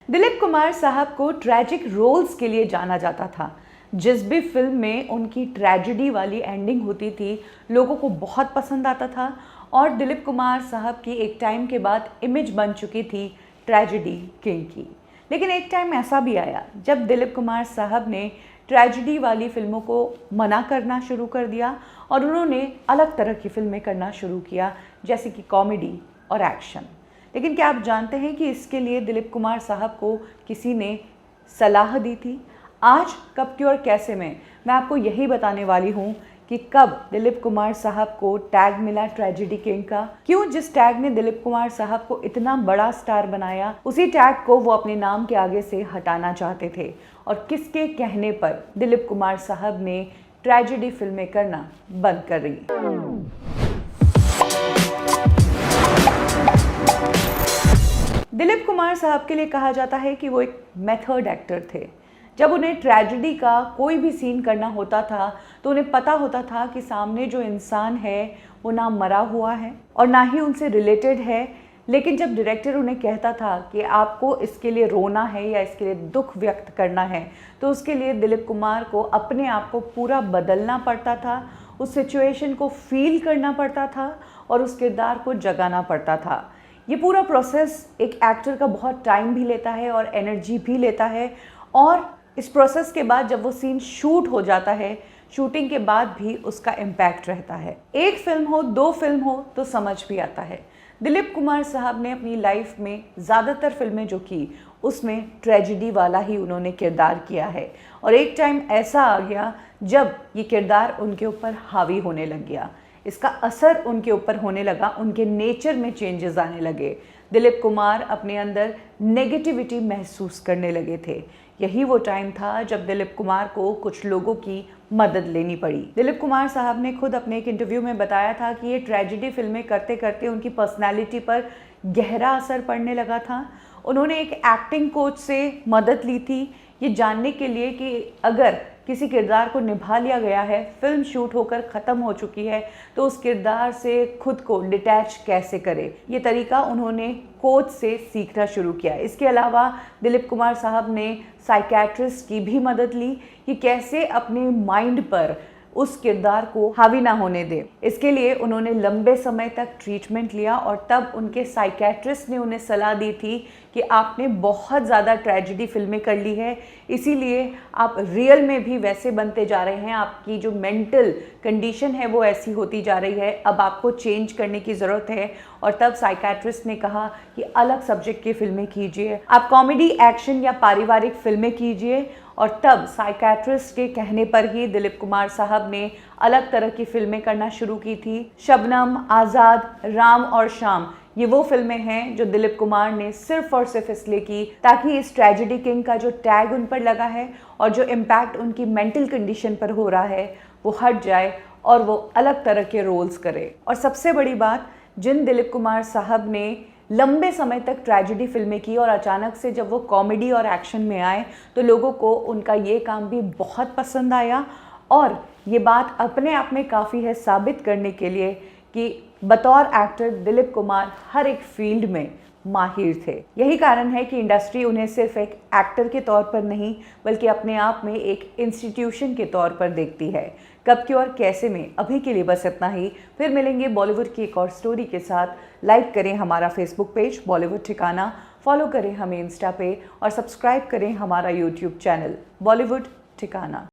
दिलीप कुमार साहब को tragic roles के लिए जाना जाता था। जिस भी फिल्म में उनकी ट्रेजेडी वाली एंडिंग होती थी, लोगों को बहुत पसंद आता था और दिलीप कुमार साहब की एक टाइम के बाद इमेज बन चुकी थी ट्रेजेडी किंग की। लेकिन एक टाइम ऐसा भी आया जब दिलीप कुमार साहब ने ट्रेजेडी वाली फिल्मों को मना करना शुरू कर दिया और उन्होंने अलग तरह की फिल्में करना शुरू किया, जैसे कि कॉमेडी और एक्शन। लेकिन क्या आप जानते हैं कि इसके लिए दिलीप कुमार साहब को किसी ने सलाह दी थी? आज कब क्यों और कैसे में मैं आपको यही बताने वाली हूँ कि कब दिलीप कुमार साहब को टैग मिला ट्रेजेडी किंग का, क्यों जिस टैग ने दिलीप कुमार साहब को इतना बड़ा स्टार बनाया, उसी टैग को वो अपने नाम के आगे से हटाना चाहते थे और किसके कहने पर दिलीप कुमार साहब ने ट्रेजेडी फिल्में करना बंद कर दी। दिलीप कुमार साहब के लिए कहा जाता है कि वो एक मेथड एक्टर थे। जब उन्हें ट्रेजेडी का कोई भी सीन करना होता था तो उन्हें पता होता था कि सामने जो इंसान है वो ना मरा हुआ है और ना ही उनसे रिलेटेड है, लेकिन जब डायरेक्टर उन्हें कहता था कि आपको इसके लिए रोना है या इसके लिए दुख व्यक्त करना है, तो उसके लिए दिलीप कुमार को अपने आप को पूरा बदलना पड़ता था, उस सिचुएशन को फील करना पड़ता था और उस किरदार को जगाना पड़ता था। ये पूरा प्रोसेस एक एक्टर का बहुत टाइम भी लेता है और एनर्जी भी लेता है, और इस प्रोसेस के बाद जब वो सीन शूट हो जाता है, शूटिंग के बाद भी उसका इम्पैक्ट रहता है। एक फिल्म हो, दो फिल्म हो तो समझ भी आता है। दिलीप कुमार साहब ने अपनी लाइफ में ज़्यादातर फिल्में जो की उसमें ट्रेजेडी वाला ही उन्होंने किरदार किया है और एक टाइम ऐसा आ गया जब ये किरदार उनके ऊपर हावी होने लग गया, इसका असर उनके ऊपर होने लगा, उनके नेचर में चेंजेस आने लगे। दिलीप कुमार अपने अंदर नेगेटिविटी महसूस करने लगे थे। यही वो टाइम था जब दिलीप कुमार को कुछ लोगों की मदद लेनी पड़ी। दिलीप कुमार साहब ने खुद अपने एक इंटरव्यू में बताया था कि ये ट्रेजेडी फिल्में करते करते उनकी पर्सनैलिटी पर गहरा असर पड़ने लगा था। उन्होंने एक एक्टिंग कोच से मदद ली थी ये जानने के लिए कि अगर किसी किरदार को निभा लिया गया है, फिल्म शूट होकर ख़त्म हो चुकी है, तो उस किरदार से खुद को डिटैच कैसे करे। ये तरीका उन्होंने कोच से सीखना शुरू किया। इसके अलावा दिलीप कुमार साहब ने साइकियाट्रिस्ट की भी मदद ली कि कैसे अपने माइंड पर उस किरदार को हावी ना होने दे। इसके लिए उन्होंने लंबे समय तक ट्रीटमेंट लिया और तब उनके साइकियाट्रिस्ट ने उन्हें सलाह दी थी कि आपने बहुत ज़्यादा ट्रेजेडी फिल्में कर ली है, इसीलिए आप रियल में भी वैसे बनते जा रहे हैं, आपकी जो मेंटल कंडीशन है वो ऐसी होती जा रही है, अब आपको चेंज करने की ज़रूरत है। और तब साइकियाट्रिस्ट ने कहा कि अलग सब्जेक्ट की फिल्में कीजिए, आप कॉमेडी, एक्शन या पारिवारिक फिल्में कीजिए। और तब साइकियाट्रिस्ट के कहने पर ही दिलीप कुमार साहब ने अलग तरह की फिल्में करना शुरू की थी। शबनम, आज़ाद, राम और शाम, ये वो फिल्में हैं जो दिलीप कुमार ने सिर्फ और सिर्फ इसलिए की ताकि इस ट्रेजेडी किंग का जो टैग उन पर लगा है और जो इम्पैक्ट उनकी मेंटल कंडीशन पर हो रहा है वो हट जाए और वो अलग तरह के रोल्स करे। और सबसे बड़ी बात, जिन दिलीप कुमार साहब ने लंबे समय तक ट्रेजेडी फिल्में की और अचानक से जब वो कॉमेडी और एक्शन में आए तो लोगों को उनका ये काम भी बहुत पसंद आया। और ये बात अपने आप में काफ़ी है साबित करने के लिए कि बतौर एक्टर दिलीप कुमार हर एक फील्ड में माहिर थे। यही कारण है कि इंडस्ट्री उन्हें सिर्फ एक एक्टर के तौर पर नहीं बल्कि अपने आप में एक इंस्टीट्यूशन के तौर पर देखती है। कब क्यों और कैसे में अभी के लिए बस इतना ही। फिर मिलेंगे बॉलीवुड की एक और स्टोरी के साथ। लाइक करें हमारा फेसबुक पेज बॉलीवुड ठिकाना, फॉलो करें हमें इंस्टा पे और सब्सक्राइब करें हमारा यूट्यूब चैनल बॉलीवुड ठिकाना।